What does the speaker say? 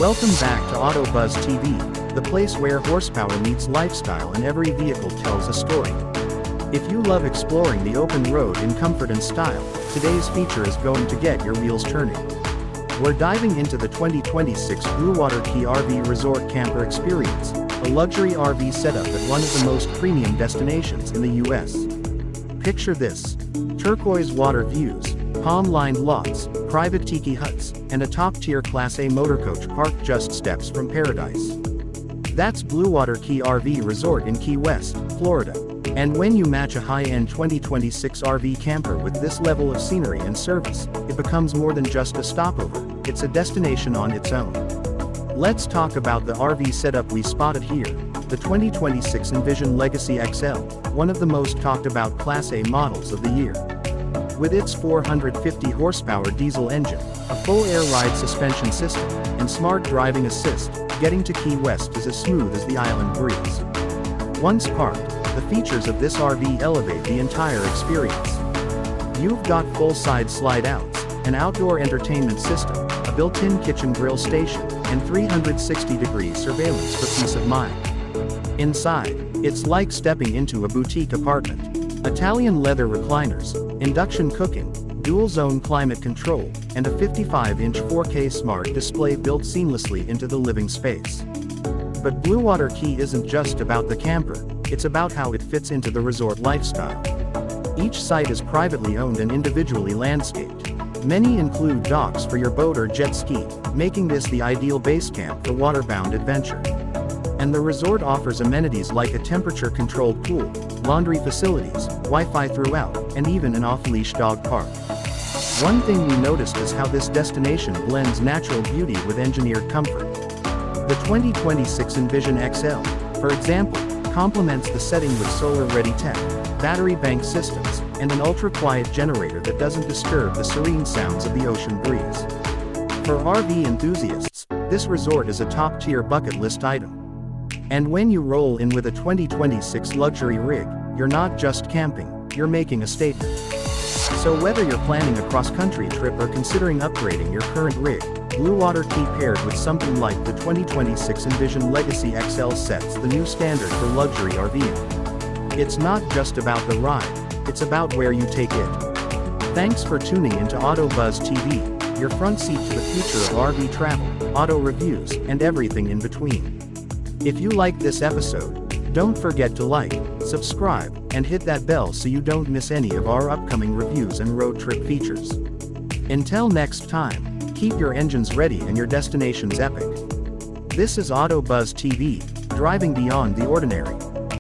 Welcome back to AutoBuzz TV, the place where horsepower meets lifestyle and every vehicle tells a story. If you love exploring the open road in comfort and style, today's feature is going to get your wheels turning. We're diving into the 2026 Bluewater Key RV Resort Camper Experience, a luxury RV setup at one of the most premium destinations in the US. Picture this: turquoise water views, palm-lined lots, private tiki huts, and a top-tier Class A motorcoach parked just steps from paradise. That's Bluewater Key RV Resort in Key West, Florida. And when you match a high-end 2026 RV camper with this level of scenery and service, it becomes more than just a stopover, it's a destination on its own. Let's talk about the RV setup we spotted here, the 2026 Envision Legacy XL, one of the most talked about Class A models of the year. With its 450 horsepower diesel engine, a full air ride suspension system, and smart driving assist, getting to Key West is as smooth as the island breeze. Once parked, the features of this RV elevate the entire experience. You've got full side slide outs, an outdoor entertainment system, a built-in kitchen grill station, and 360-degree surveillance for peace of mind. Inside, it's like stepping into a boutique apartment. Italian leather recliners, induction cooking, dual-zone climate control, and a 55-inch 4K smart display built seamlessly into the living space. But Bluewater Key isn't just about the camper, it's about how it fits into the resort lifestyle. Each site is privately owned and individually landscaped. Many include docks for your boat or jet ski, making this the ideal base camp for waterbound adventure. And the resort offers amenities like a temperature-controlled pool, laundry facilities, Wi-Fi throughout, and even an off-leash dog park. One thing we noticed is how this destination blends natural beauty with engineered comfort. The 2026 Envision XL, for example, complements the setting with solar-ready tech, battery bank systems, and an ultra-quiet generator that doesn't disturb the serene sounds of the ocean breeze. For RV enthusiasts, this resort is a top-tier bucket list item. And when you roll in with a 2026 luxury rig, you're not just camping, you're making a statement. So whether you're planning a cross-country trip or considering upgrading your current rig, Bluewater Key paired with something like the 2026 Envision Legacy XL sets the new standard for luxury RVing. It's not just about the ride, it's about where you take it. Thanks for tuning into AutoBuzz TV, your front seat to the future of RV travel, auto reviews, and everything in between. If you like this episode, don't forget to like, subscribe, and hit that bell so you don't miss any of our upcoming reviews and road trip features. Until next time, keep your engines ready and your destinations epic. This is AutoBuzz TV, driving beyond the ordinary.